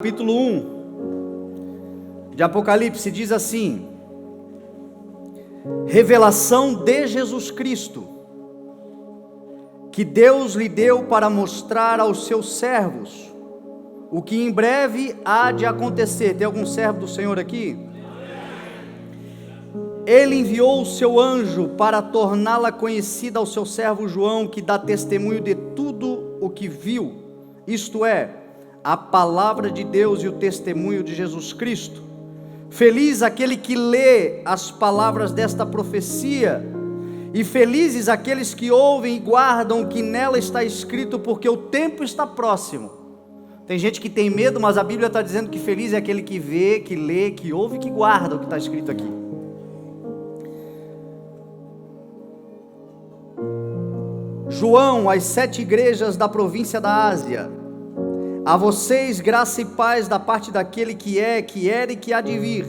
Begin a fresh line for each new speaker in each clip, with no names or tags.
Capítulo 1 de Apocalipse diz assim: revelação de Jesus Cristo, que Deus lhe deu para mostrar aos seus servos o que em breve há de acontecer. Tem algum servo do Senhor aqui? Ele enviou o seu anjo para torná-la conhecida ao seu servo João, que dá testemunho de tudo o que viu, isto é, a palavra de Deus e o testemunho de Jesus Cristo. Feliz aquele que lê as palavras desta profecia, e felizes aqueles que ouvem e guardam o que nela está escrito, porque o tempo está próximo. Tem gente que tem medo, mas a Bíblia está dizendo que feliz é aquele que vê, que lê, que ouve e que guarda o que está escrito aqui. João, às 7 igrejas da província da Ásia: a vocês graça e paz da parte daquele que é, que era e que há de vir,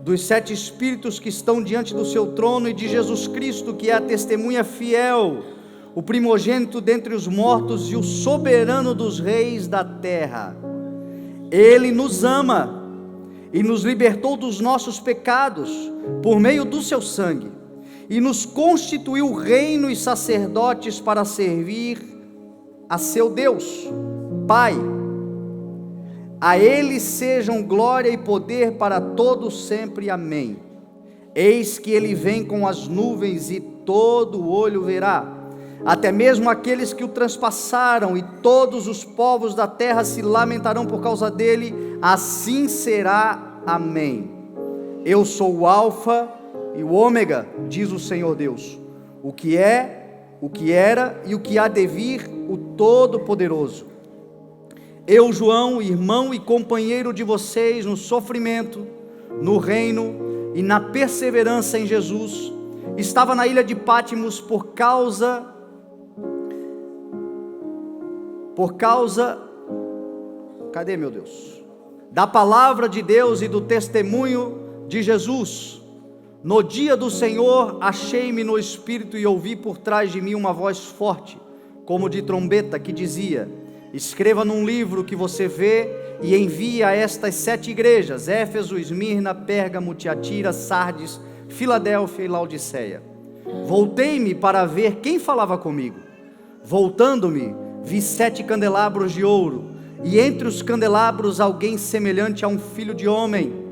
dos 7 espíritos que estão diante do seu trono, e de Jesus Cristo, que é a testemunha fiel, o primogênito dentre os mortos e o soberano dos reis da terra. Ele nos ama e nos libertou dos nossos pecados por meio do seu sangue, e nos constituiu reino e sacerdotes para servir a seu Deus Pai. A Ele sejam glória e poder para todos sempre, amém. Eis que Ele vem com as nuvens, e todo olho verá, até mesmo aqueles que o transpassaram, e todos os povos da terra se lamentarão por causa dele. Assim será, amém. Eu sou o Alfa e o Ômega, diz o Senhor Deus, o que é, o que era e o que há de vir, o Todo-Poderoso. Eu, João, irmão e companheiro de vocês no sofrimento, no reino e na perseverança em Jesus, estava na ilha de Pátimos por causa cadê, meu Deus? Da palavra de Deus e do testemunho de Jesus. No dia do Senhor achei-me no Espírito, e ouvi por trás de mim uma voz forte, como de trombeta, que dizia: escreva num livro o que você vê e envie a estas 7 igrejas: Éfeso, Esmirna, Pérgamo, Tiatira, Sardes, Filadélfia e Laodiceia. Voltei-me para ver quem falava comigo. Voltando-me, vi 7 candelabros de ouro, e entre os candelabros alguém semelhante a um filho de homem,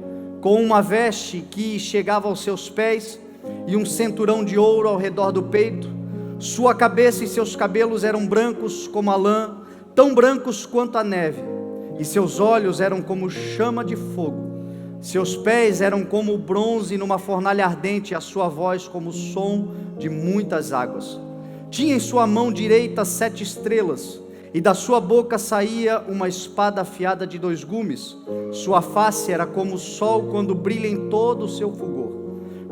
com uma veste que chegava aos seus pés, e um cinturão de ouro ao redor do peito. Sua cabeça e seus cabelos eram brancos como a lã, tão brancos quanto a neve, e seus olhos eram como chama de fogo. Seus pés eram como o bronze numa fornalha ardente, e a sua voz como o som de muitas águas. Tinha em sua mão direita 7 estrelas, e da sua boca saía uma espada afiada de 2 gumes. Sua face era como o sol quando brilha em todo o seu fulgor.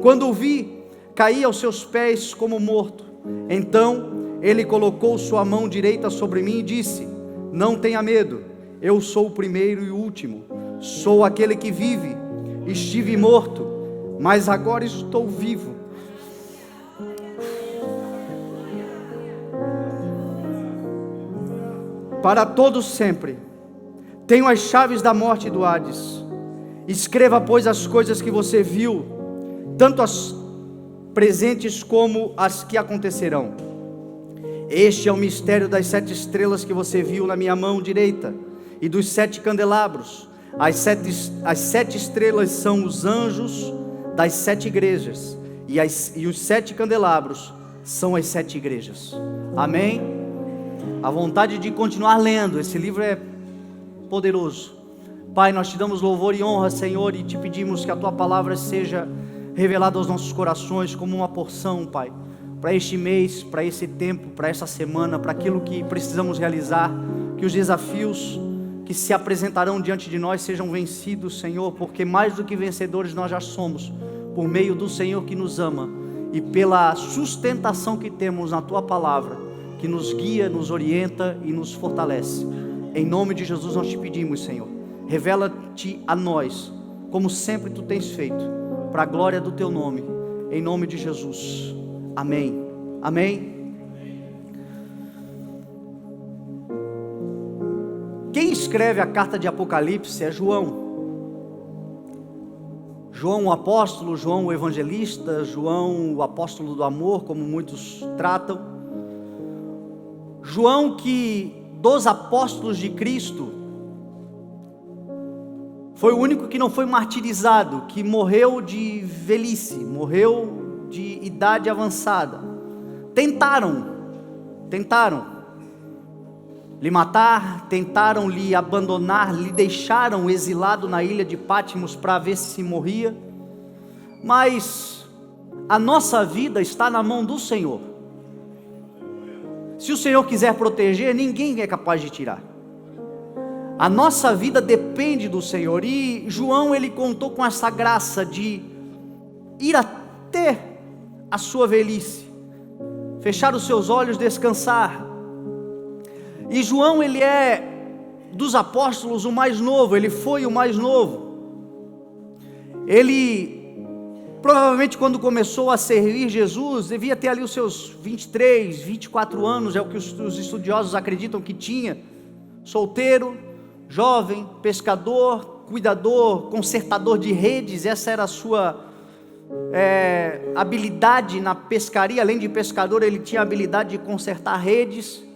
Quando o vi, caí aos seus pés como morto. Então ele colocou sua mão direita sobre mim e disse: não tenha medo, eu sou o primeiro e o último, sou aquele que vive. Estive morto, mas agora estou vivo. Para todos sempre. Tenho as chaves da morte e do Hades. Escreva, pois, as coisas que você viu, tanto as presentes como as que acontecerão. Este é o mistério das 7 estrelas que você viu na minha mão direita, e dos 7 candelabros. As sete estrelas são os anjos das 7 igrejas, e os 7 candelabros são as 7 igrejas. Amém? A vontade de continuar lendo, esse livro é poderoso. Pai, nós te damos louvor e honra, Senhor, e te pedimos que a tua palavra seja revelada aos nossos corações como uma porção, Pai, para este mês, para esse tempo, para essa semana, para aquilo que precisamos realizar. Que os desafios que se apresentarão diante de nós sejam vencidos, Senhor, porque mais do que vencedores nós já somos, por meio do Senhor que nos ama, e pela sustentação que temos na tua palavra, que nos guia, nos orienta e nos fortalece. Em nome de Jesus nós te pedimos, Senhor, revela-te a nós, como sempre tu tens feito, para a glória do teu nome, em nome de Jesus, amém, amém. Quem escreve a carta de Apocalipse é João. João o apóstolo, João o evangelista, João o apóstolo do amor, como muitos tratam. João que dos apóstolos de Cristo foi o único que não foi martirizado, que morreu de velhice, morreu de idade avançada. Tentaram lhe matar, tentaram lhe abandonar, lhe deixaram exilado na ilha de Patmos para ver se morria, mas a nossa vida está na mão do Senhor. Se o Senhor quiser proteger, ninguém é capaz de tirar. A nossa vida depende do Senhor, e João ele contou com essa graça de ir até a sua velhice, fechar os seus olhos, descansar. E João ele é dos apóstolos o mais novo, ele foi o mais novo. Ele provavelmente quando começou a servir Jesus, devia ter ali os seus 23, 24 anos, é o que os estudiosos acreditam que tinha. Solteiro, jovem, pescador, cuidador, consertador de redes, essa era a sua habilidade na pescaria. Além de pescador, ele tinha a habilidade de consertar redes.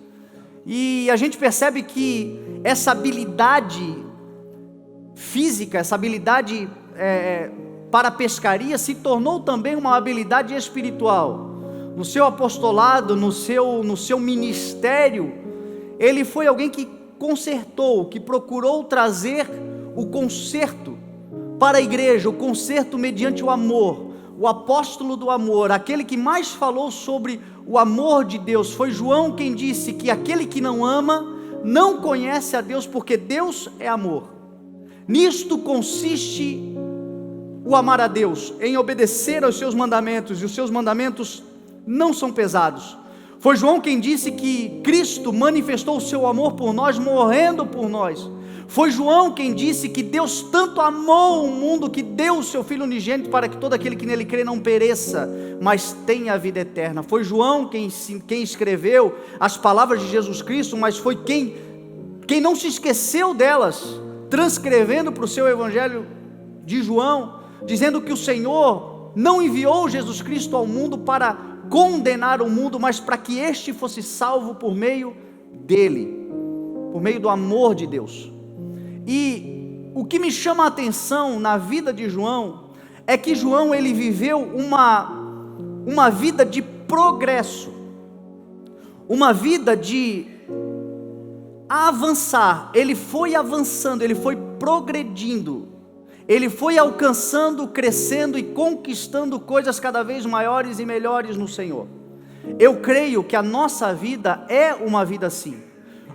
E a gente percebe que essa habilidade física, essa habilidade para a pescaria se tornou também uma habilidade espiritual. No seu apostolado, no seu ministério, ele foi alguém que consertou, que procurou trazer o conserto para a igreja, o conserto mediante o amor, o apóstolo do amor, aquele que mais falou sobre o amor de Deus. Foi João quem disse que aquele que não ama, não conhece a Deus, porque Deus é amor. Nisto consiste o amar a Deus, em obedecer aos seus mandamentos, e os seus mandamentos não são pesados. Foi João quem disse que Cristo manifestou o seu amor por nós, morrendo por nós. Foi João quem disse que Deus tanto amou o mundo, que deu o seu Filho unigênito, para que todo aquele que nele crê não pereça, mas tenha a vida eterna. Foi João quem escreveu as palavras de Jesus Cristo, mas foi quem não se esqueceu delas, transcrevendo para o seu evangelho de João, dizendo que o Senhor não enviou Jesus Cristo ao mundo para condenar o mundo, mas para que este fosse salvo por meio dele, por meio do amor de Deus. E o que me chama a atenção na vida de João, é que João ele viveu uma vida de progresso, uma vida de avançar. Ele foi avançando, ele foi progredindo, ele foi alcançando, crescendo e conquistando coisas cada vez maiores e melhores no Senhor. Eu creio que a nossa vida é uma vida assim.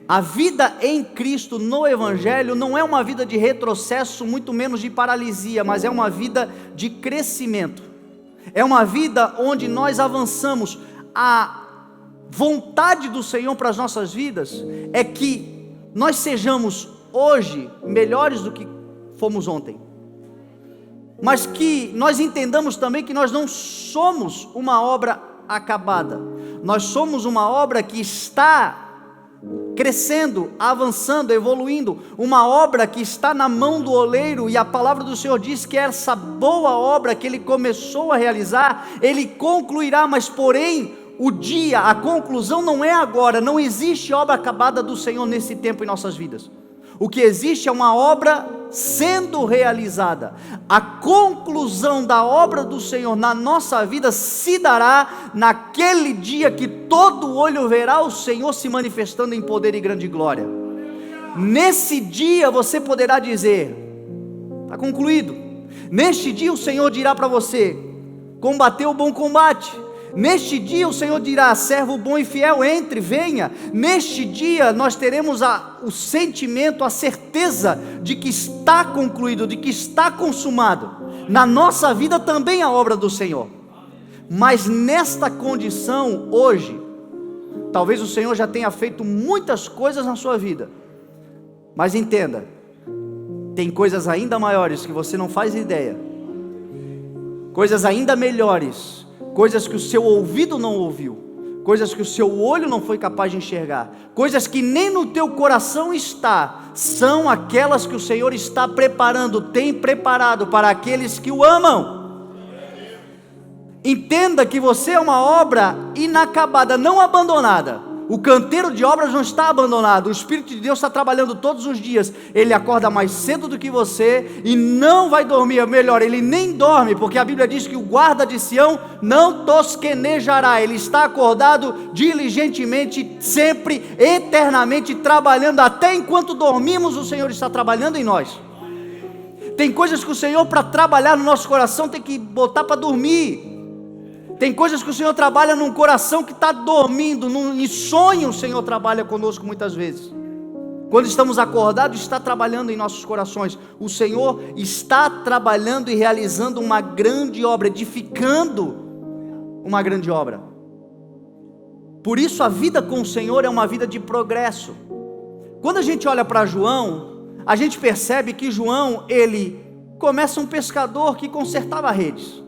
A vida em Cristo no Evangelho não é uma vida de retrocesso, muito menos de paralisia, mas é uma vida de crescimento. É uma vida onde nós avançamos. A vontade do Senhor para as nossas vidas é que nós sejamos hoje melhores do que fomos ontem, mas que nós entendamos também que nós não somos uma obra acabada, nós somos uma obra que está crescendo, avançando, evoluindo, uma obra que está na mão do oleiro, e a palavra do Senhor diz que essa boa obra que Ele começou a realizar, Ele concluirá. Mas porém, a conclusão não é agora. Não existe obra acabada do Senhor nesse tempo em nossas vidas. O que existe é uma obra sendo realizada. A conclusão da obra do Senhor na nossa vida se dará naquele dia que todo olho verá o Senhor se manifestando em poder e grande glória. Nesse dia você poderá dizer: está concluído. Neste dia o Senhor dirá para você: combateu o bom combate. Neste dia o Senhor dirá: servo bom e fiel, entre, venha. Neste dia nós teremos o sentimento, a certeza de que está concluído, de que está consumado. Na nossa vida também a obra do Senhor. Mas nesta condição hoje, talvez o Senhor já tenha feito muitas coisas na sua vida, mas entenda, tem coisas ainda maiores que você não faz ideia, coisas ainda melhores, coisas que o seu ouvido não ouviu, coisas que o seu olho não foi capaz de enxergar, coisas que nem no teu coração está, são aquelas que o Senhor está preparando, tem preparado para aqueles que o amam. Entenda que você é uma obra inacabada, não abandonada. O canteiro de obras não está abandonado, o Espírito de Deus está trabalhando todos os dias. Ele acorda mais cedo do que você e não vai dormir, melhor, ele nem dorme, porque a Bíblia diz que o guarda de Sião não tosquenejará. Ele está acordado diligentemente, sempre, eternamente, trabalhando. Até enquanto dormimos, o Senhor está trabalhando em nós. Tem coisas que o Senhor, para trabalhar no nosso coração, tem que botar para dormir. Tem coisas que o Senhor trabalha num coração que está dormindo, em sonho o Senhor trabalha conosco muitas vezes. Quando estamos acordados, está trabalhando em nossos corações. O Senhor está trabalhando e realizando uma grande obra, edificando uma grande obra. Por isso a vida com o Senhor é uma vida de progresso. Quando a gente olha para João, a gente percebe que João, ele começa um pescador que consertava redes.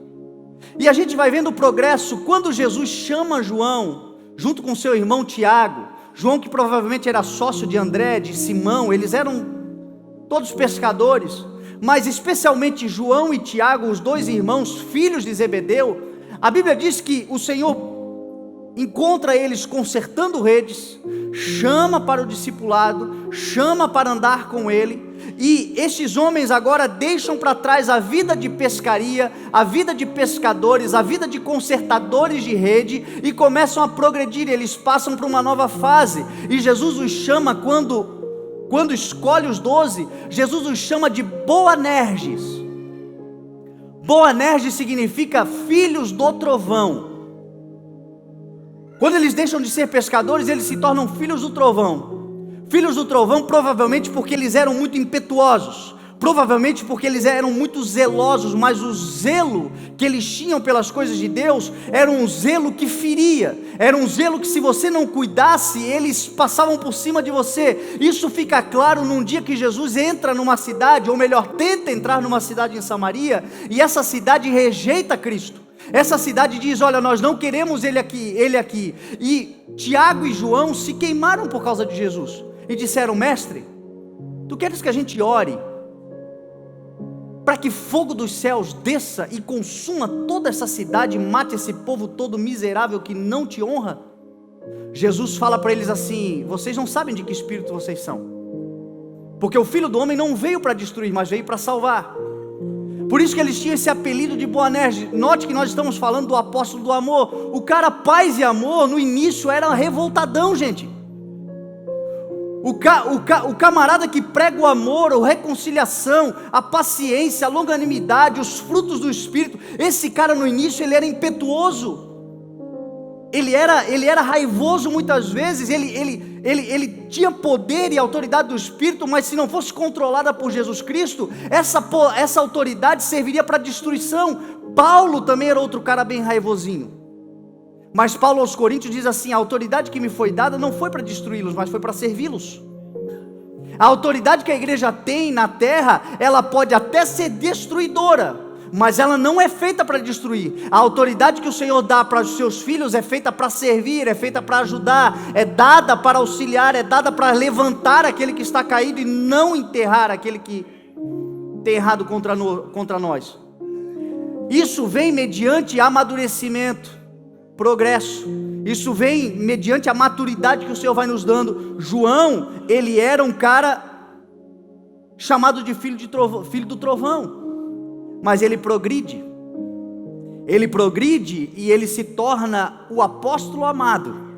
E a gente vai vendo o progresso. Quando Jesus chama João, junto com seu irmão Tiago, João que provavelmente era sócio de André, de Simão, eles eram todos pescadores, mas especialmente João e Tiago, os dois irmãos, filhos de Zebedeu, a Bíblia diz que o Senhor encontra eles consertando redes, chama para o discipulado, chama para andar com ele. E estes homens agora deixam para trás a vida de pescaria, a vida de pescadores, a vida de consertadores de rede e começam a progredir. Eles passam para uma nova fase e Jesus os chama, quando escolhe os 12, Jesus os chama de Boanerges. Boanerges significa filhos do trovão. Quando eles deixam de ser pescadores, eles se tornam filhos do trovão. Filhos do trovão, provavelmente porque eles eram muito impetuosos, provavelmente porque eles eram muito zelosos, mas o zelo que eles tinham pelas coisas de Deus era um zelo que feria, era um zelo que, se você não cuidasse, eles passavam por cima de você. Isso fica claro num dia que Jesus entra numa cidade, ou melhor, tenta entrar numa cidade em Samaria, e essa cidade rejeita Cristo. Essa cidade diz: olha, nós não queremos ele aqui. E Tiago e João se queimaram por causa de Jesus e disseram: mestre, tu queres que a gente ore para que fogo dos céus desça e consuma toda essa cidade e mate esse povo todo miserável que não te honra? Jesus fala para eles assim: vocês não sabem de que espírito vocês são, porque o Filho do Homem não veio para destruir, mas veio para salvar. Por isso que eles tinham esse apelido de Boanerges. Note que nós estamos falando do apóstolo do amor. O cara paz e amor no início era revoltadão, gente. O camarada que prega o amor, a reconciliação, a paciência, a longanimidade, os frutos do Espírito, esse cara no início ele era impetuoso, ele era raivoso muitas vezes, ele tinha poder e autoridade do Espírito, mas se não fosse controlada por Jesus Cristo, essa autoridade serviria para destruição. Paulo também era outro cara bem raivosinho, mas Paulo aos Coríntios diz assim: a autoridade que me foi dada não foi para destruí-los, mas foi para servi-los. A autoridade que a igreja tem na terra, ela pode até ser destruidora, mas ela não é feita para destruir. A autoridade que o Senhor dá para os seus filhos é feita para servir, é feita para ajudar, é dada para auxiliar, é dada para levantar aquele que está caído e não enterrar aquele que tem errado contra nós. Isso vem mediante amadurecimento, progresso. Isso vem mediante a maturidade que o Senhor vai nos dando. João, ele era um cara chamado de filho do trovão, mas ele progride e ele se torna o apóstolo amado.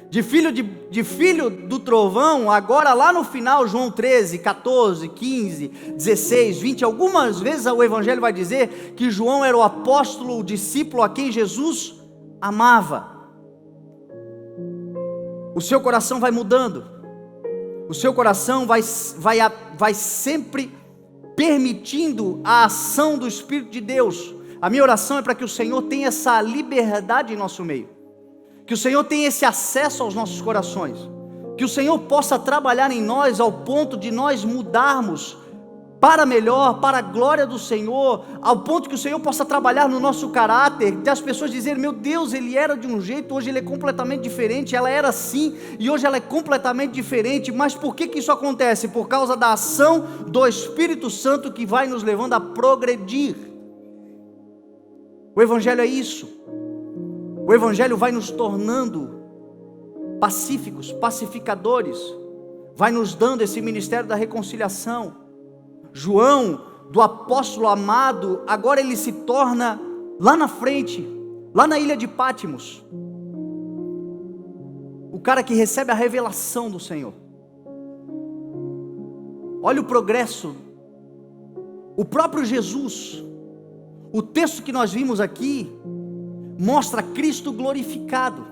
De filho do trovão, agora lá no final, João 13, 14, 15, 16, 20, algumas vezes o Evangelho vai dizer que João era o apóstolo, o discípulo a quem Jesus amava. O seu coração vai mudando, o seu coração vai sempre permitindo a ação do Espírito de Deus. A minha oração é para que o Senhor tenha essa liberdade em nosso meio, que o Senhor tenha esse acesso aos nossos corações, que o Senhor possa trabalhar em nós ao ponto de nós mudarmos para melhor, para a glória do Senhor, ao ponto que o Senhor possa trabalhar no nosso caráter, de as pessoas dizerem: meu Deus, ele era de um jeito, hoje ele é completamente diferente, ela era assim, e hoje ela é completamente diferente. Mas por que isso acontece? Por causa da ação do Espírito Santo, que vai nos levando a progredir. O Evangelho é isso. O Evangelho vai nos tornando pacíficos, pacificadores, vai nos dando esse ministério da reconciliação. João, do apóstolo amado, agora ele se torna lá na frente, lá na ilha de Pátimos, o cara que recebe a revelação do Senhor. Olha o progresso. O próprio Jesus, o texto que nós vimos aqui, mostra Cristo glorificado,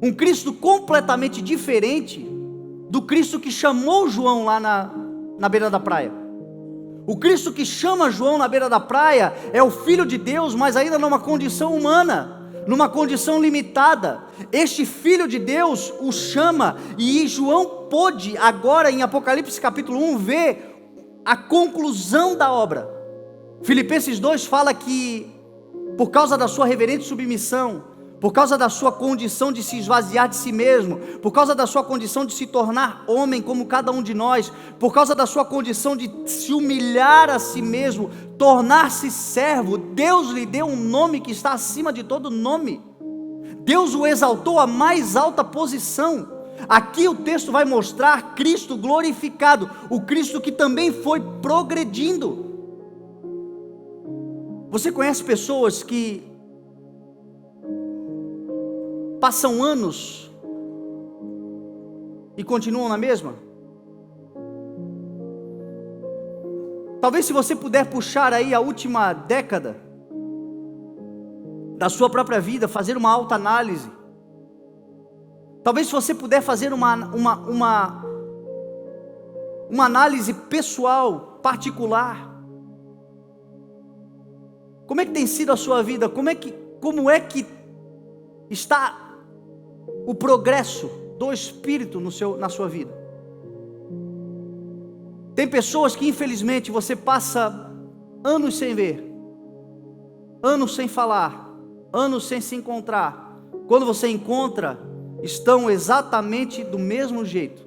um Cristo completamente diferente do Cristo que chamou João lá na beira da praia. O Cristo que chama João na beira da praia é o Filho de Deus, mas ainda numa condição humana, numa condição limitada. Este Filho de Deus o chama, e João pôde agora em Apocalipse capítulo 1 ver a conclusão da obra. Filipenses 2 fala que por causa da sua reverente submissão, por causa da sua condição de se esvaziar de si mesmo, por causa da sua condição de se tornar homem como cada um de nós, por causa da sua condição de se humilhar a si mesmo, tornar-se servo, Deus lhe deu um nome que está acima de todo nome. Deus o exaltou à mais alta posição. Aqui o texto vai mostrar Cristo glorificado, o Cristo que também foi progredindo. Você conhece pessoas que passam anos e continuam na mesma? Talvez, se você puder puxar aí a última década da sua própria vida, fazer uma autoanálise. Talvez, se você puder fazer uma análise pessoal, particular. Como é que tem sido a sua vida? Como é que está o progresso do Espírito na sua vida? Tem pessoas que infelizmente você passa anos sem ver, anos sem falar, anos sem se encontrar. Quando você encontra, estão exatamente do mesmo jeito,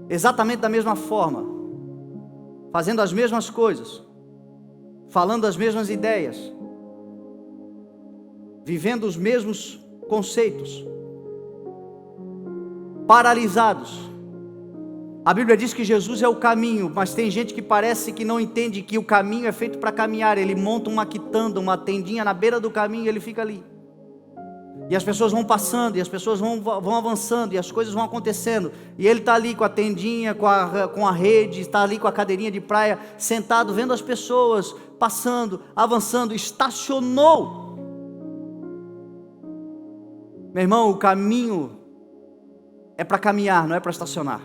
exatamente da mesma forma, fazendo as mesmas coisas, falando as mesmas ideias, vivendo os mesmos conceitos, paralisados. A Bíblia diz que Jesus é o caminho, mas tem gente que parece que não entende que o caminho é feito para caminhar. Ele monta uma quitanda, uma tendinha na beira do caminho e ele fica ali. E as pessoas vão passando, e as pessoas vão avançando, e as coisas vão acontecendo. E ele está ali com a tendinha, com a rede, está ali com a cadeirinha de praia, sentado, vendo as pessoas passando, avançando, estacionou. Meu irmão, o caminho é para caminhar, não é para estacionar.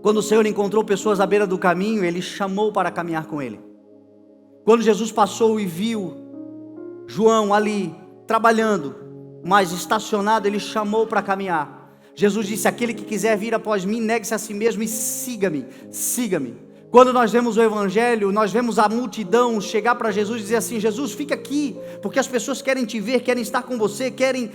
Quando o Senhor encontrou pessoas à beira do caminho, Ele chamou para caminhar com Ele. Quando Jesus passou e viu João ali, trabalhando, mas estacionado, Ele chamou para caminhar. Jesus disse: aquele que quiser vir após mim, negue-se a si mesmo e siga-me, siga-me. Quando nós vemos o Evangelho, nós vemos a multidão chegar para Jesus e dizer assim: Jesus, fica aqui, porque as pessoas querem te ver, querem estar com você, querem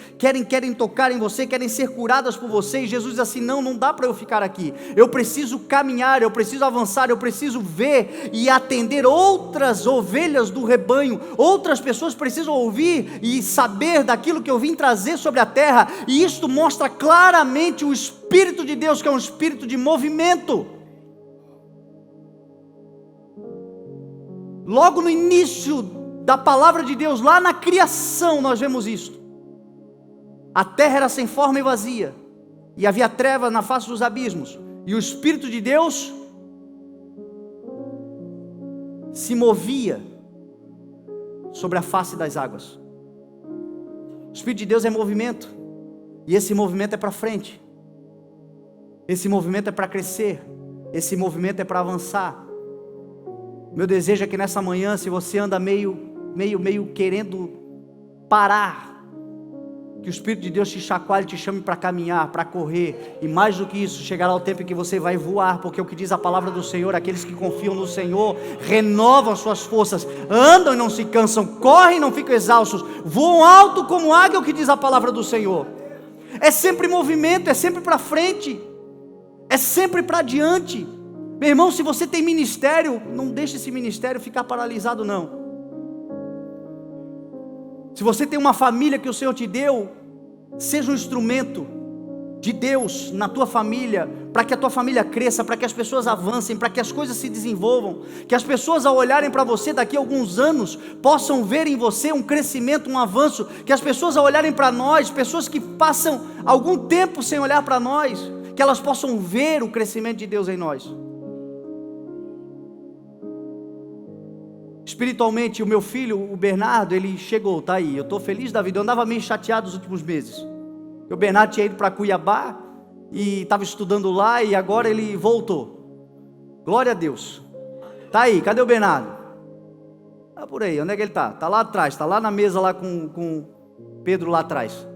tocar em você, querem ser curadas por você. E Jesus diz assim: não dá para eu ficar aqui, eu preciso caminhar, eu preciso avançar, eu preciso ver e atender outras ovelhas do rebanho. Outras pessoas precisam ouvir e saber daquilo que eu vim trazer sobre a terra. E isto mostra claramente o Espírito de Deus, que é um espírito de movimento. Logo no início da palavra de Deus, lá na criação, nós vemos isto. A terra era sem forma e vazia, e havia trevas na face dos abismos, e o Espírito de Deus se movia sobre a face das águas. O Espírito de Deus é movimento, e esse movimento é para frente, esse movimento é para crescer, esse movimento é para avançar. Meu desejo é que nessa manhã, se você anda meio querendo parar, Que o Espírito de Deus te chacoalhe, te chame para caminhar, para correr. E mais do que isso, chegará o tempo em que você vai voar. Porque o que diz a palavra do Senhor, aqueles que confiam no Senhor, renovam as suas forças, andam e não se cansam, correm e não ficam exaustos, voam alto como águia, é o que diz a palavra do Senhor. É sempre movimento, é sempre para frente, é sempre para diante. Meu irmão, se você tem ministério, não deixe esse ministério ficar paralisado não. Se você tem uma família que o Senhor te deu, seja um instrumento de Deus na tua família, para que a tua família cresça, para que as pessoas avancem, para que as coisas se desenvolvam, que as pessoas ao olharem para você daqui a alguns anos, possam ver em você um crescimento, um avanço, que as pessoas ao olharem para nós, pessoas que passam algum tempo sem olhar para nós, que elas possam ver o crescimento de Deus em nós. Espiritualmente, o meu filho, o Bernardo, ele chegou, tá aí, eu estou feliz da vida. Eu andava meio chateado nos últimos meses. O Bernardo tinha ido para Cuiabá e estava estudando lá, e agora ele voltou. Glória a Deus. Tá aí, cadê o Bernardo? Tá por aí, onde é que ele está? Está lá atrás, está lá na mesa lá com Pedro lá atrás.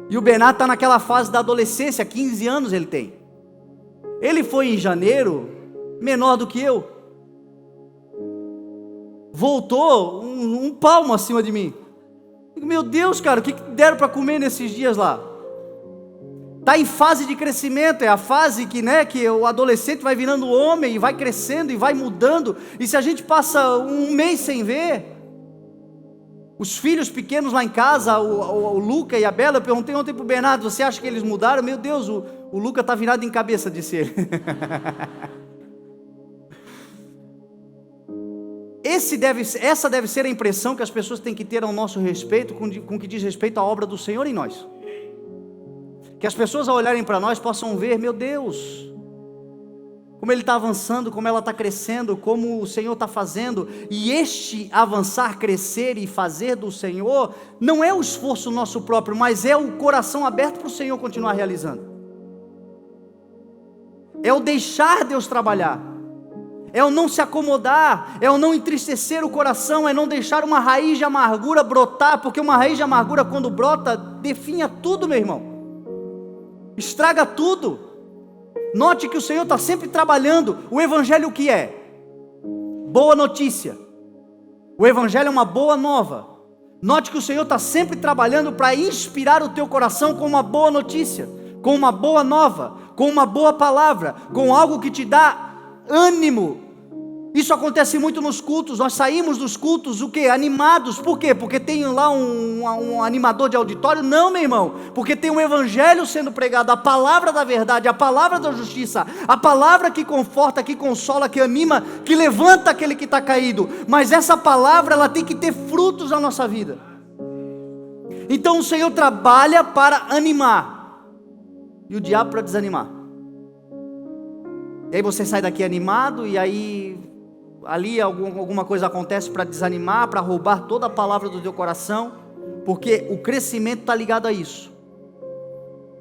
E o Bernardo está naquela fase da adolescência, 15 anos ele tem. Ele foi em janeiro, menor do que eu. Voltou um palmo acima de mim. Meu Deus, cara, o que deram para comer nesses dias lá? Está em fase de crescimento, é a fase que o adolescente vai virando homem, e vai crescendo, e vai mudando, e se a gente passa um mês sem ver, os filhos pequenos lá em casa, o Luca e a Bela, eu perguntei ontem para o Bernardo, você acha que eles mudaram? Meu Deus, o Luca está virado em cabeça, disse ele. Essa deve ser a impressão que as pessoas têm que ter ao nosso respeito, com que diz respeito à obra do Senhor em nós. Que as pessoas ao olharem para nós possam ver, meu Deus, como Ele está avançando, como ela está crescendo, como o Senhor está fazendo. E este avançar, crescer e fazer do Senhor, não é o esforço nosso próprio, mas é o coração aberto para o Senhor continuar realizando. É o deixar Deus trabalhar. É o não se acomodar, é o não entristecer o coração, é não deixar uma raiz de amargura brotar, porque uma raiz de amargura quando brota, definha tudo, meu irmão, estraga tudo. Note que o Senhor está sempre trabalhando. O Evangelho o que é? Boa notícia. O Evangelho é uma boa nova. Note que o Senhor está sempre trabalhando para inspirar o teu coração com uma boa notícia, com uma boa nova, com uma boa palavra, com algo que te dá ânimo. Isso acontece muito nos cultos. Nós saímos dos cultos o quê? Animados. Por quê? Porque tem lá um animador de auditório? Não, meu irmão, porque tem um evangelho sendo pregado, a palavra da verdade, a palavra da justiça, a palavra que conforta, que consola, que anima, que levanta aquele que está caído. Mas essa palavra, ela tem que ter frutos na nossa vida. Então o Senhor trabalha para animar e o diabo para desanimar. E aí você sai daqui animado, e aí ali alguma coisa acontece para desanimar, para roubar toda a palavra do teu coração, porque o crescimento está ligado a isso.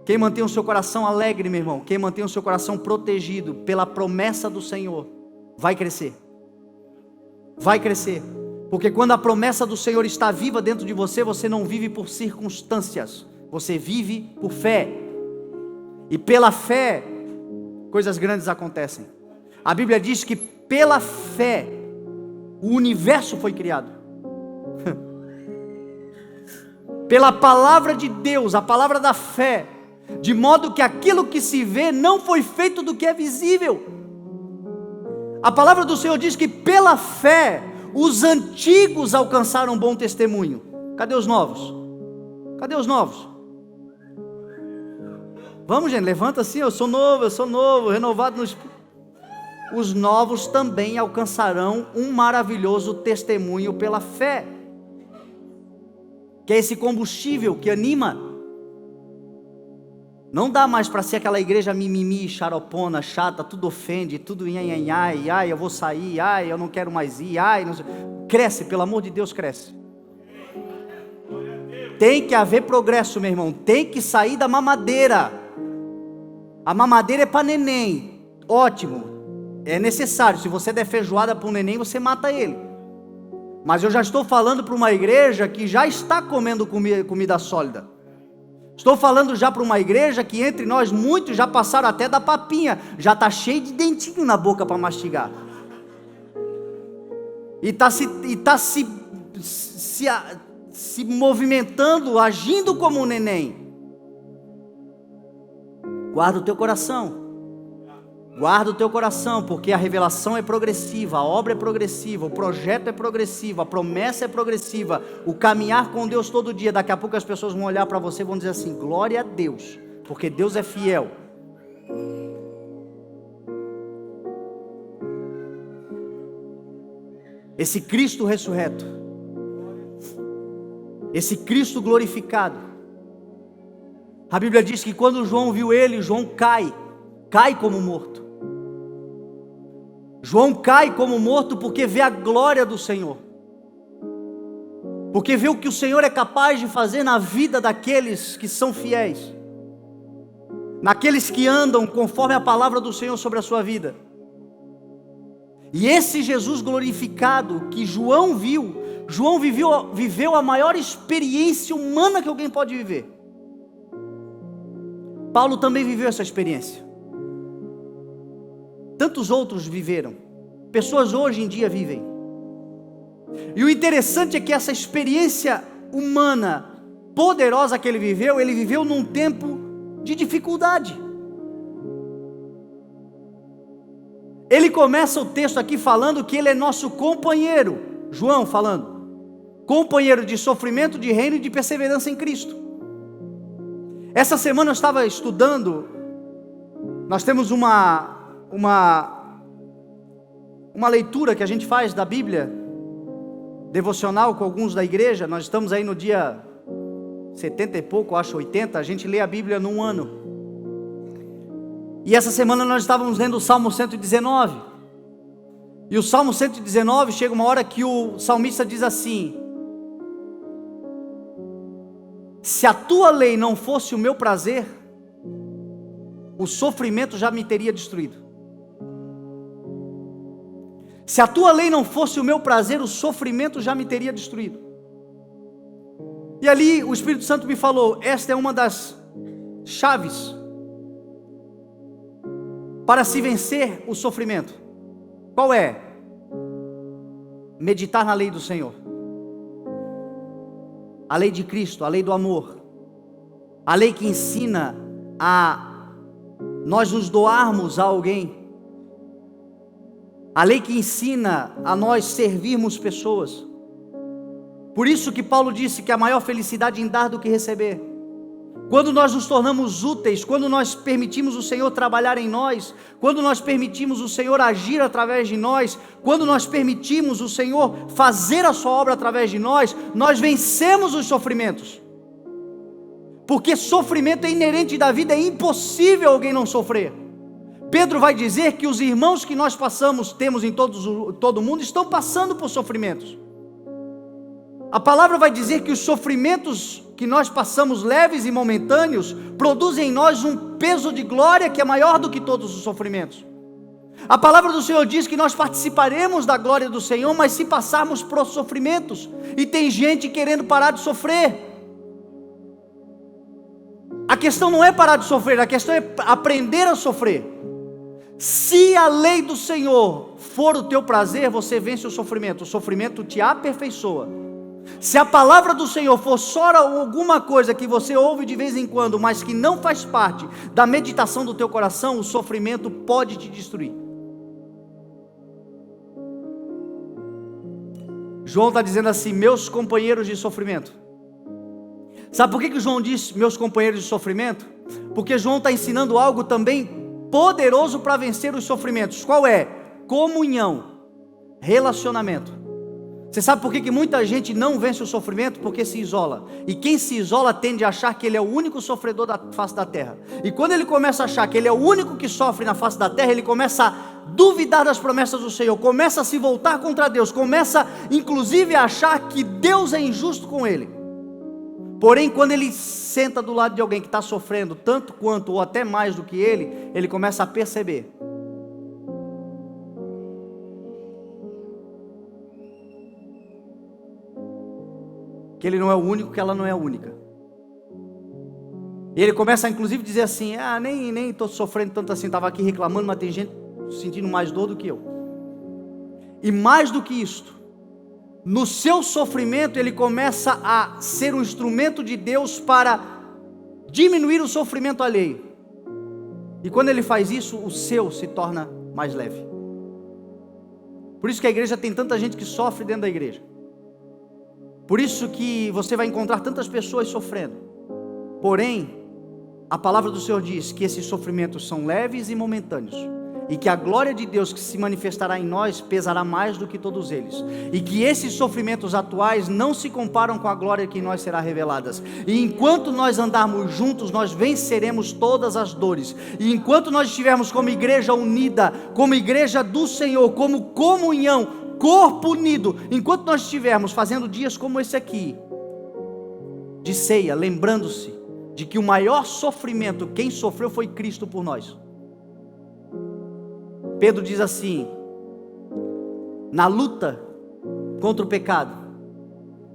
Quem mantém o seu coração alegre, meu irmão, quem mantém o seu coração protegido pela promessa do Senhor, vai crescer. Vai crescer, porque quando a promessa do Senhor está viva dentro de você, você não vive por circunstâncias, você vive por fé, e pela fé, coisas grandes acontecem. A Bíblia diz que pela fé o universo foi criado. Pela palavra de Deus, a palavra da fé, de modo que aquilo que se vê não foi feito do que é visível. A palavra do Senhor diz que pela fé os antigos alcançaram um bom testemunho. Cadê os novos? Cadê os novos? Vamos, gente, levanta assim, eu sou novo, renovado no Espírito. Os novos também alcançarão um maravilhoso testemunho pela fé, que é esse combustível que anima. Não dá mais para ser aquela igreja mimimi, xaropona, chata, tudo ofende, tudo ai, eu vou sair, ai, eu não quero mais ir, ai, não sei. Cresce, pelo amor de Deus, cresce. Tem que haver progresso, meu irmão, tem que sair da mamadeira. A mamadeira é para neném, ótimo. É necessário, se você der feijoada para um neném, você mata ele. Mas eu já estou falando para uma igreja que já está comendo comida sólida. Estou falando já para uma igreja que entre nós muitos já passaram até da papinha, já está cheio de dentinho na boca para mastigar. E está se movimentando, agindo como um neném. Guarda o teu coração. Guarda o teu coração, porque a revelação é progressiva, a obra é progressiva, o projeto é progressivo, a promessa é progressiva, o caminhar com Deus todo dia. Daqui a pouco as pessoas vão olhar para você e vão dizer assim: glória a Deus, porque Deus é fiel. Esse Cristo ressurreto, esse Cristo glorificado, a Bíblia diz que quando João viu ele, João cai como morto. João cai como morto porque vê a glória do Senhor, porque vê o que o Senhor é capaz de fazer na vida daqueles que são fiéis, naqueles que andam conforme a palavra do Senhor sobre a sua vida. E esse Jesus glorificado que João viveu a maior experiência humana que alguém pode viver. Paulo também viveu essa experiência. Tantos outros viveram. Pessoas hoje em dia vivem. E o interessante é que essa experiência humana poderosa que ele viveu num tempo de dificuldade. Ele começa o texto aqui falando que ele é nosso companheiro, João falando, companheiro de sofrimento, de reino e de perseverança em Cristo. Essa semana eu estava estudando, nós temos uma leitura que a gente faz da Bíblia, devocional com alguns da igreja. Nós estamos aí no dia 70 e pouco, acho 80, a gente lê a Bíblia num ano. E essa semana nós estávamos lendo o Salmo 119, e o Salmo 119 chega uma hora que o salmista diz assim: se a tua lei não fosse o meu prazer, o sofrimento já me teria destruído. Se a tua lei não fosse o meu prazer, o sofrimento já me teria destruído. E ali o Espírito Santo me falou: esta é uma das chaves para se vencer o sofrimento. Qual é? Meditar na lei do Senhor, a lei de Cristo, a lei do amor, a lei que ensina a nós nos doarmos a alguém, a lei que ensina a nós servirmos pessoas. Por isso que Paulo disse que a maior felicidade em dar do que receber. Quando nós nos tornamos úteis, quando nós permitimos o Senhor trabalhar em nós, quando nós permitimos o Senhor agir através de nós, quando nós permitimos o Senhor fazer a sua obra através de nós, nós vencemos os sofrimentos. Porque sofrimento é inerente da vida, é impossível alguém não sofrer. Pedro vai dizer que os irmãos que nós temos em todo o mundo, estão passando por sofrimentos. A palavra vai dizer que os sofrimentos que nós passamos, leves e momentâneos, produzem em nós um peso de glória que é maior do que todos os sofrimentos. A palavra do Senhor diz que nós participaremos da glória do Senhor, mas se passarmos por sofrimentos. E tem gente querendo parar de sofrer. A questão não é parar de sofrer, a questão é aprender a sofrer. Se a lei do Senhor for o teu prazer, você vence o sofrimento te aperfeiçoa. Se a palavra do Senhor for só alguma coisa que você ouve de vez em quando, mas que não faz parte da meditação do teu coração, o sofrimento pode te destruir. João está dizendo assim: meus companheiros de sofrimento. Sabe por que João diz meus companheiros de sofrimento? Porque João está ensinando algo também poderoso para vencer os sofrimentos. Qual é? Comunhão, relacionamento. Você sabe por que muita gente não vence o sofrimento? Porque se isola. E quem se isola tende a achar que ele é o único sofredor da face da terra. E quando ele começa a achar que ele é o único que sofre na face da terra, ele começa a duvidar das promessas do Senhor, começa a se voltar contra Deus, começa inclusive a achar que Deus é injusto com ele. Porém, quando ele senta do lado de alguém que está sofrendo tanto quanto ou até mais do que ele começa a perceber que ele não é o único, que ela não é a única. E ele começa a inclusive dizer assim: nem estou sofrendo tanto assim, estava aqui reclamando, mas tem gente sentindo mais dor do que eu. E mais do que isto, no seu sofrimento ele começa a ser um instrumento de Deus para diminuir o sofrimento alheio. E quando ele faz isso, o seu se torna mais leve. Por isso que a igreja tem tanta gente que sofre dentro da igreja. Por isso que você vai encontrar tantas pessoas sofrendo. Porém, a palavra do Senhor diz que esses sofrimentos são leves e momentâneos, e que a glória de Deus que se manifestará em nós pesará mais do que todos eles, e que esses sofrimentos atuais não se comparam com a glória que em nós será revelada. E enquanto nós andarmos juntos, nós venceremos todas as dores. E enquanto nós estivermos como igreja unida, como igreja do Senhor, como comunhão, corpo unido, enquanto nós estivermos fazendo dias como esse aqui, de ceia, lembrando-se de que o maior sofrimento, quem sofreu foi Cristo por nós. Pedro diz assim: na luta contra o pecado,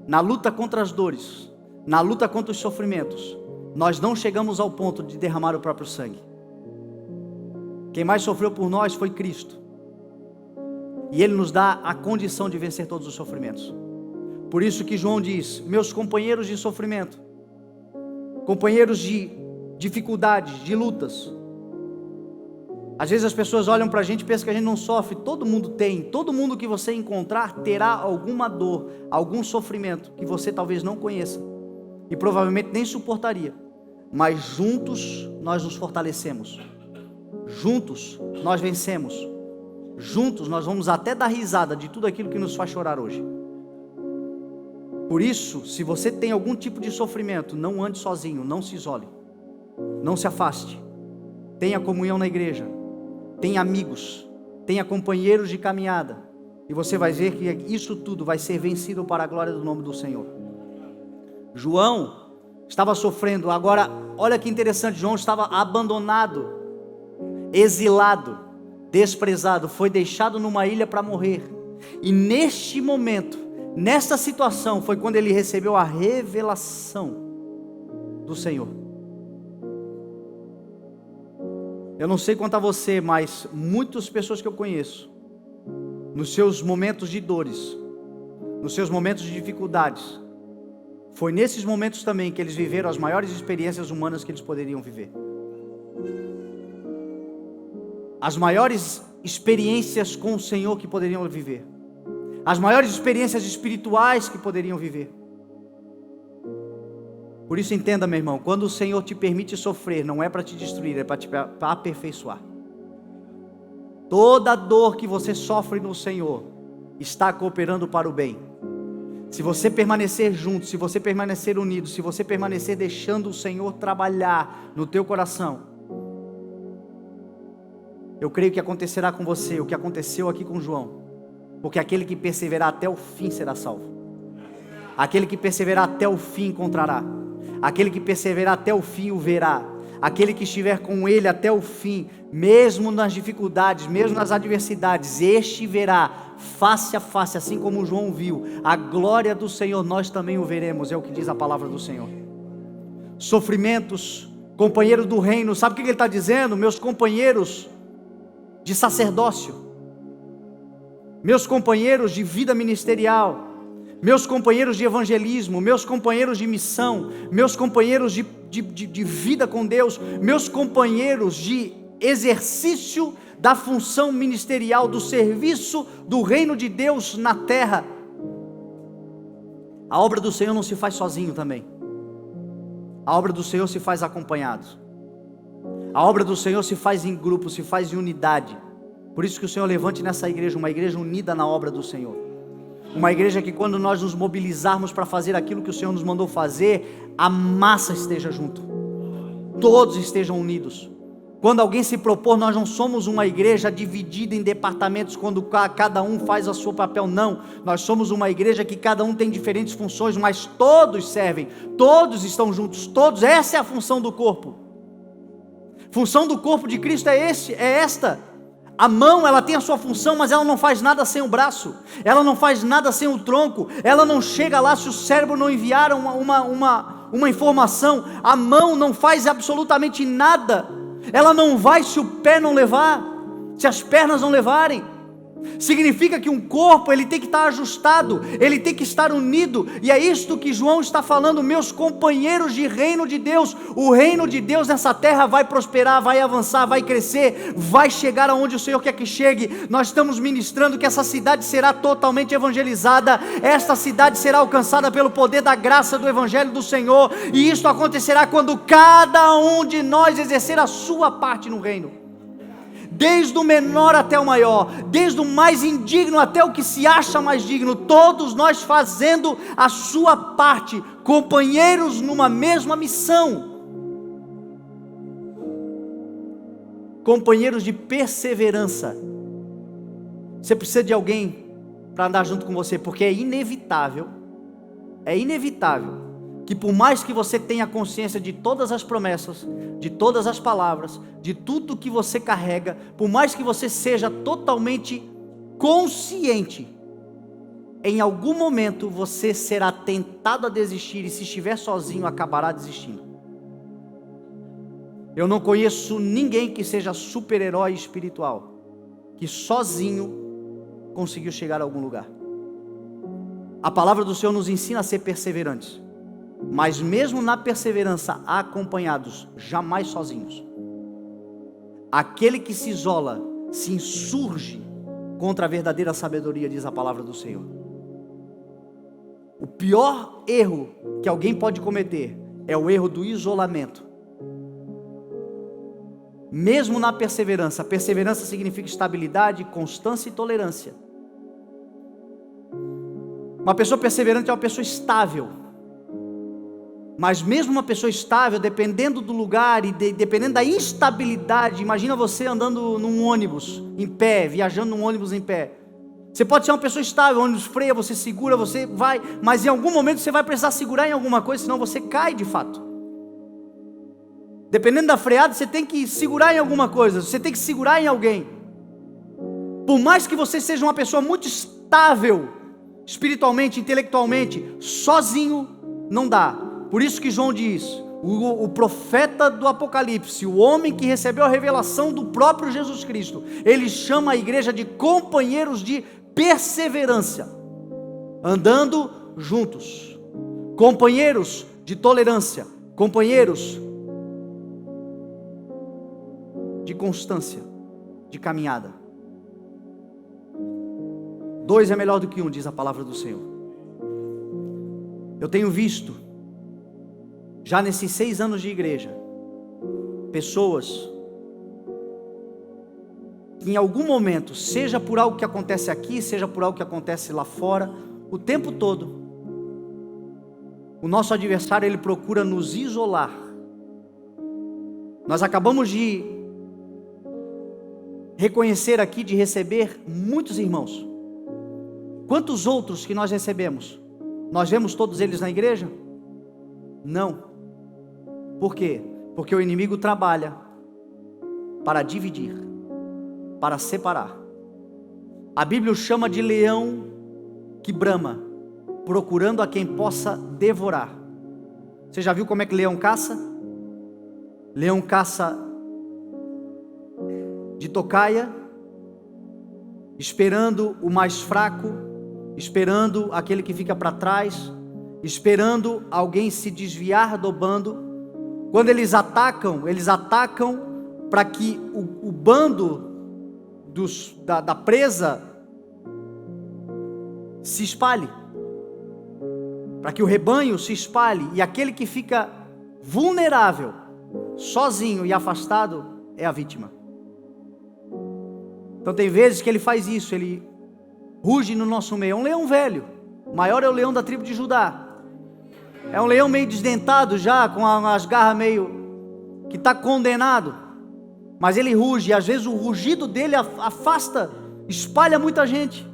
na luta contra as dores, na luta contra os sofrimentos, nós não chegamos ao ponto de derramar o próprio sangue. Quem mais sofreu por nós foi Cristo, e Ele nos dá a condição de vencer todos os sofrimentos. Por isso que João diz: meus companheiros de sofrimento, companheiros de dificuldades, de lutas. Às vezes as pessoas olham para a gente e pensam que a gente não sofre. Todo mundo tem. Todo mundo que você encontrar terá alguma dor, algum sofrimento que você talvez não conheça e provavelmente nem suportaria. Mas juntos nós nos fortalecemos, juntos nós vencemos, juntos nós vamos até dar risada de tudo aquilo que nos faz chorar hoje. Por isso, se você tem algum tipo de sofrimento, não ande sozinho, não se isole, não se afaste, tenha comunhão na igreja, tenha amigos, tenha companheiros de caminhada, e você vai ver que isso tudo vai ser vencido para a glória do nome do Senhor. João estava sofrendo, agora olha que interessante, João estava abandonado, exilado, desprezado, foi deixado numa ilha para morrer, e neste momento, nesta situação, foi quando ele recebeu a revelação do Senhor. Eu não sei quanto a você, mas muitas pessoas que eu conheço, nos seus momentos de dores, nos seus momentos de dificuldades, foi nesses momentos também que eles viveram as maiores experiências humanas que eles poderiam viver. As maiores experiências com o Senhor que poderiam viver. As maiores experiências espirituais que poderiam viver. Por isso entenda, meu irmão, quando o Senhor te permite sofrer, não é para te destruir, é para te aperfeiçoar. Toda dor que você sofre no Senhor está cooperando para o bem. Se você permanecer junto, se você permanecer unido, se você permanecer deixando o Senhor trabalhar no teu coração, eu creio que acontecerá com você o que aconteceu aqui com João. Porque aquele que perseverar até o fim será salvo. Aquele que perseverar até o fim encontrará. Aquele que perseverar até o fim o verá. Aquele que estiver com ele até o fim, mesmo nas dificuldades, mesmo nas adversidades, este verá face a face, assim como João viu a glória do Senhor, nós também o veremos, é o que diz a palavra do Senhor. Sofrimentos, companheiro do reino, sabe o que ele está dizendo? Meus companheiros de sacerdócio, meus companheiros de vida ministerial, meus companheiros de evangelismo, meus companheiros de missão, meus companheiros de vida com Deus, meus companheiros de exercício da função ministerial, do serviço do reino de Deus na terra. A obra do Senhor não se faz sozinho também. A obra do Senhor se faz acompanhado. A obra do Senhor se faz em grupo, se faz em unidade. Por isso que o Senhor levante nessa igreja uma igreja unida na obra do Senhor. Uma igreja que quando nós nos mobilizarmos para fazer aquilo que o Senhor nos mandou fazer, a massa esteja junto, todos estejam unidos. Quando alguém se propor, nós não somos uma igreja dividida em departamentos, quando cada um faz o seu papel, não. Nós somos uma igreja que cada um tem diferentes funções, mas todos servem, todos estão juntos, todos, essa é a função do corpo. Função do corpo de Cristo é esta. A mão, ela tem a sua função, mas ela não faz nada sem o braço, ela não faz nada sem o tronco, ela não chega lá se o cérebro não enviar uma informação, a mão não faz absolutamente nada, ela não vai se o pé não levar, se as pernas não levarem. Significa que um corpo, ele tem que estar ajustado, ele tem que estar unido, e é isto que João está falando, meus companheiros de reino de Deus. O reino de Deus nessa terra vai prosperar, vai avançar, vai crescer, vai chegar aonde o Senhor quer que chegue. Nós estamos ministrando que essa cidade será totalmente evangelizada, esta cidade será alcançada pelo poder da graça do Evangelho do Senhor, e isto acontecerá quando cada um de nós exercer a sua parte no reino. Desde o menor até o maior, desde o mais indigno até o que se acha mais digno, todos nós fazendo a sua parte, companheiros numa mesma missão, companheiros de perseverança. Você precisa de alguém para andar junto com você, porque é inevitável que por mais que você tenha consciência de todas as promessas, de todas as palavras, de tudo que você carrega, por mais que você seja totalmente consciente, em algum momento você será tentado a desistir, e se estiver sozinho acabará desistindo. Eu não conheço ninguém que seja super-herói espiritual, que sozinho conseguiu chegar a algum lugar. A palavra do Senhor nos ensina a ser perseverantes, mas mesmo na perseverança, acompanhados, jamais sozinhos. Aquele que se isola, se insurge contra a verdadeira sabedoria, diz a palavra do Senhor. O pior erro que alguém pode cometer é o erro do isolamento. Mesmo na perseverança, perseverança significa estabilidade, constância e tolerância. Uma pessoa perseverante é uma pessoa estável. Mas mesmo uma pessoa estável, dependendo do lugar e dependendo da instabilidade, imagina você andando num ônibus em pé, viajando num ônibus em pé. Você pode ser uma pessoa estável, o ônibus freia, você segura, você vai, mas em algum momento você vai precisar segurar em alguma coisa, senão você cai de fato. Dependendo da freada, você tem que segurar em alguma coisa, você tem que segurar em alguém. Por mais que você seja uma pessoa muito estável, espiritualmente, intelectualmente, sozinho não dá. Por isso que João diz, o profeta do Apocalipse, o homem que recebeu a revelação do próprio Jesus Cristo, ele chama a igreja de companheiros de perseverança, andando juntos, companheiros de tolerância, companheiros de constância, de caminhada. 2 é melhor do que 1, diz a palavra do Senhor. Eu tenho visto, já nesses 6 anos de igreja, pessoas que em algum momento, seja por algo que acontece aqui, seja por algo que acontece lá fora, o tempo todo, o nosso adversário, ele procura nos isolar. Nós acabamos de reconhecer aqui, de receber muitos irmãos. Quantos outros que nós recebemos? Nós vemos todos eles na igreja? Não. Por quê? Porque o inimigo trabalha para dividir, para separar. A Bíblia o chama de leão que brama, procurando a quem possa devorar. Você já viu como é que leão caça? Leão caça de tocaia, esperando o mais fraco, esperando aquele que fica para trás, esperando alguém se desviar do bando. Quando eles atacam para que o bando da presa se espalhe, para que o rebanho se espalhe, e aquele que fica vulnerável, sozinho e afastado, é a vítima. Então tem vezes que ele faz isso, ele ruge no nosso meio. É um leão velho, o maior é o leão da tribo de Judá. É um leão meio desdentado já, com as garras meio, que está condenado, mas ele ruge, e às vezes o rugido dele afasta, espalha muita gente.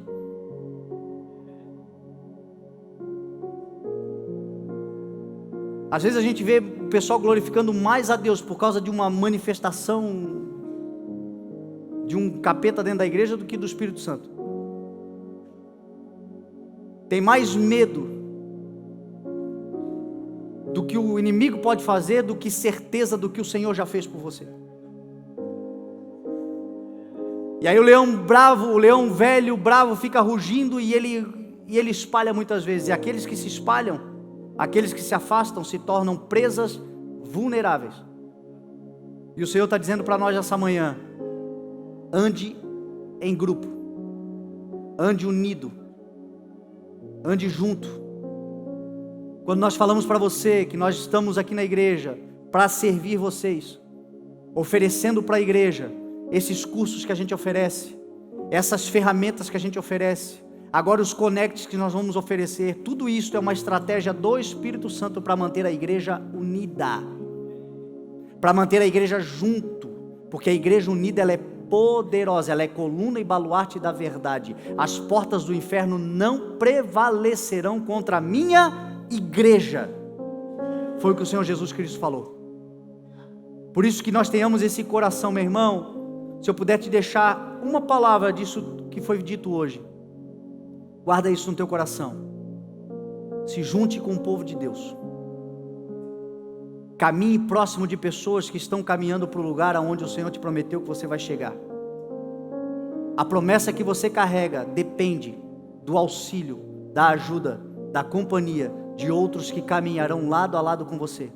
Às vezes a gente vê o pessoal glorificando mais a Deus por causa de uma manifestação de um capeta dentro da igreja do que do Espírito Santo. Tem mais medo do que o inimigo pode fazer, do que certeza do que o Senhor já fez por você. E aí o leão bravo, o leão velho, bravo, fica rugindo e ele espalha muitas vezes. E aqueles que se espalham, aqueles que se afastam, se tornam presas vulneráveis. E o Senhor está dizendo para nós essa manhã: ande em grupo, ande unido, ande junto. Quando nós falamos para você que nós estamos aqui na igreja para servir vocês, oferecendo para a igreja esses cursos que a gente oferece, essas ferramentas que a gente oferece, agora os conectes que nós vamos oferecer, tudo isso é uma estratégia do Espírito Santo para manter a igreja unida, para manter a igreja junto, porque a igreja unida ela é poderosa, ela é coluna e baluarte da verdade. As portas do inferno não prevalecerão contra a minha igreja. Foi o que o Senhor Jesus Cristo falou. Por isso que nós tenhamos esse coração, meu irmão. Se eu puder te deixar uma palavra disso que foi dito hoje, guarda isso no teu coração. Se junte com o povo de Deus. Caminhe próximo de pessoas que estão caminhando para o lugar aonde o Senhor te prometeu que você vai chegar. A promessa que você carrega depende do auxílio, da ajuda, da companhia de outros que caminharão lado a lado com você.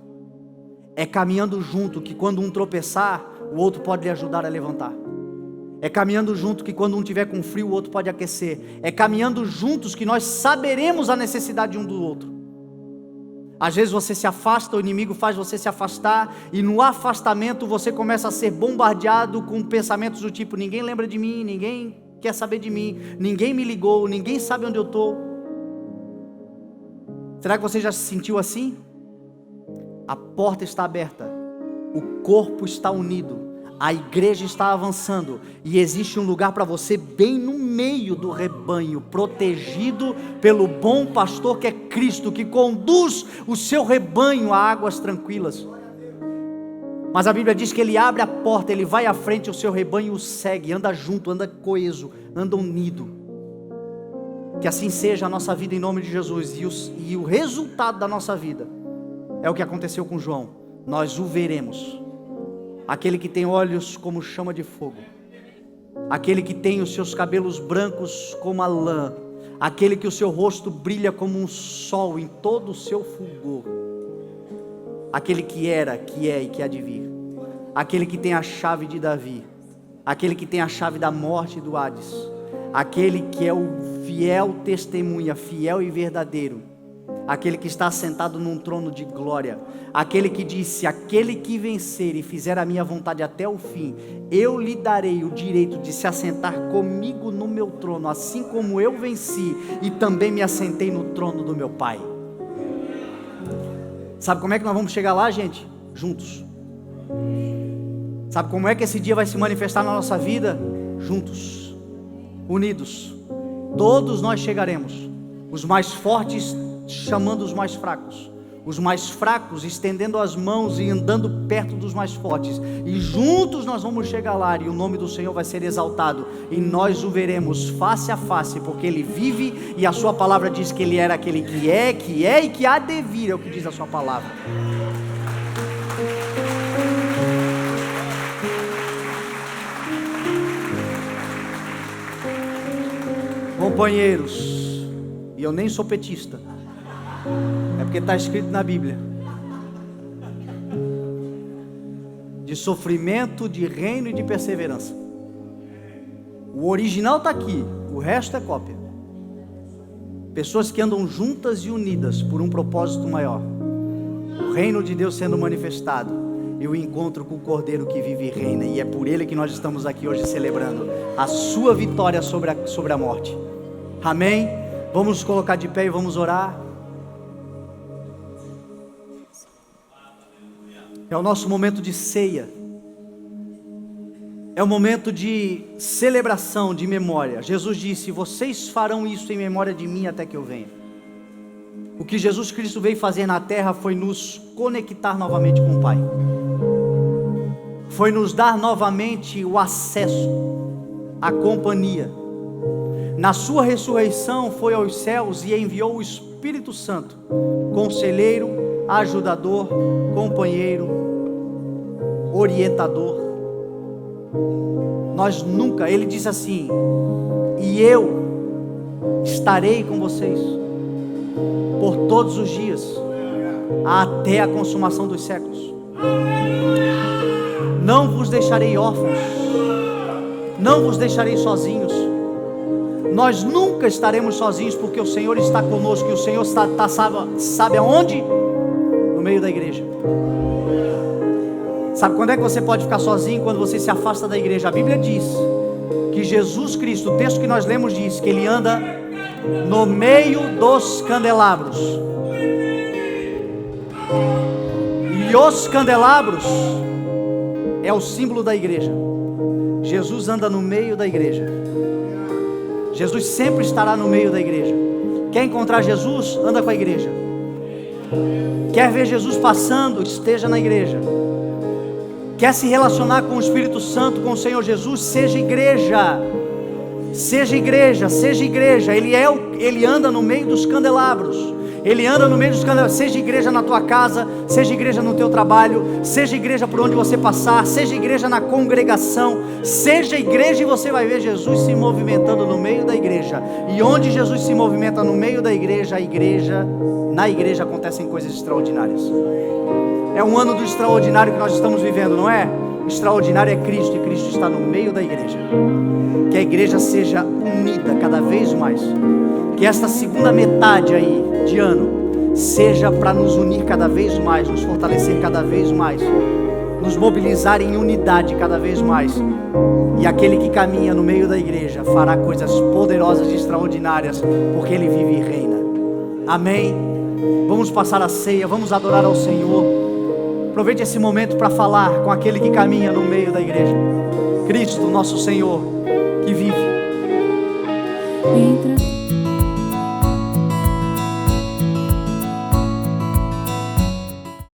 É caminhando junto que quando um tropeçar, o outro pode lhe ajudar a levantar. É caminhando junto que quando um tiver com frio, o outro pode aquecer. É caminhando juntos que nós saberemos a necessidade um do outro. Às vezes você se afasta, o inimigo faz você se afastar, e no afastamento você começa a ser bombardeado com pensamentos do tipo: ninguém lembra de mim, ninguém quer saber de mim, ninguém me ligou, ninguém sabe onde eu estou. Será que você já se sentiu assim? A porta está aberta, o corpo está unido, a igreja está avançando, e existe um lugar para você bem no meio do rebanho, protegido pelo bom pastor que é Cristo, que conduz o seu rebanho a águas tranquilas. Mas a Bíblia diz que Ele abre a porta, Ele vai à frente, o seu rebanho o segue, anda junto, anda coeso, anda unido. Que assim seja a nossa vida em nome de Jesus, e o resultado da nossa vida é o que aconteceu com João. Nós o veremos. Aquele que tem olhos como chama de fogo, aquele que tem os seus cabelos brancos como a lã, aquele que o seu rosto brilha como um sol em todo o seu fulgor, aquele que era, que é e que há de vir, aquele que tem a chave de Davi, aquele que tem a chave da morte e do Hades, aquele que é o fiel testemunha, fiel e verdadeiro, aquele que está sentado num trono de glória, aquele que disse: aquele que vencer e fizer a minha vontade até o fim, eu lhe darei o direito de se assentar comigo no meu trono, assim como eu venci e também me assentei no trono do meu Pai. Sabe como é que nós vamos chegar lá, gente? Juntos. Sabe como é que esse dia vai se manifestar na nossa vida? Juntos, unidos. Todos nós chegaremos, os mais fortes chamando os mais fracos, os mais fracos estendendo as mãos e andando perto dos mais fortes, e juntos nós vamos chegar lá, e o nome do Senhor vai ser exaltado, e nós o veremos face a face, porque Ele vive, e a sua palavra diz que Ele era aquele que é e que há de vir, é o que diz a sua palavra. Companheiros, e eu nem sou petista, é porque está escrito na Bíblia: de sofrimento, de reino e de perseverança. O original está aqui, o resto é cópia. Pessoas que andam juntas e unidas por um propósito maior, o reino de Deus sendo manifestado, e o encontro com o Cordeiro que vive e reina, e é por Ele que nós estamos aqui hoje celebrando a sua vitória sobre a morte. Amém? Vamos nos colocar de pé e vamos orar. É o nosso momento de ceia, é o momento de celebração, de memória. Jesus disse: vocês farão isso em memória de mim até que eu venha. O que Jesus Cristo veio fazer na terra foi nos conectar novamente com o Pai, foi nos dar novamente o acesso, a companhia. Na sua ressurreição foi aos céus e enviou o Espírito Santo, conselheiro, ajudador, companheiro, orientador. Nós nunca, ele disse assim: e eu estarei com vocês por todos os dias, até a consumação dos séculos. Não vos deixarei órfãos, não vos deixarei sozinhos. Nós nunca estaremos sozinhos, porque o Senhor está conosco. E o Senhor sabe aonde? No meio da igreja. Sabe quando é que você pode ficar sozinho? Quando você se afasta da igreja. A Bíblia diz que Jesus Cristo, o texto que nós lemos diz que Ele anda no meio dos candelabros. E os candelabros é o símbolo da igreja. Jesus anda no meio da igreja. Jesus sempre estará no meio da igreja. Quer encontrar Jesus? Anda com a igreja. Quer ver Jesus passando? Esteja na igreja. Quer se relacionar com o Espírito Santo, com o Senhor Jesus? Seja igreja. Seja igreja, seja igreja. Ele anda no meio dos candelabros. Ele anda no meio dos candelabros. Seja igreja na tua casa, seja igreja no teu trabalho, seja igreja por onde você passar, seja igreja na congregação, seja igreja, e você vai ver Jesus se movimentando no meio da igreja. E onde Jesus se movimenta no meio da igreja, na igreja acontecem coisas extraordinárias. É um ano do extraordinário que nós estamos vivendo, não é? O extraordinário é Cristo, e Cristo está no meio da igreja. Que a igreja seja unida cada vez mais. Que esta segunda metade aí de ano seja para nos unir cada vez mais, nos fortalecer cada vez mais, nos mobilizar em unidade cada vez mais. E aquele que caminha no meio da igreja fará coisas poderosas e extraordinárias, porque ele vive e reina. Amém? Vamos passar a ceia, vamos adorar ao Senhor. Aproveite esse momento para falar com aquele que caminha no meio da igreja. Cristo, nosso Senhor, que vive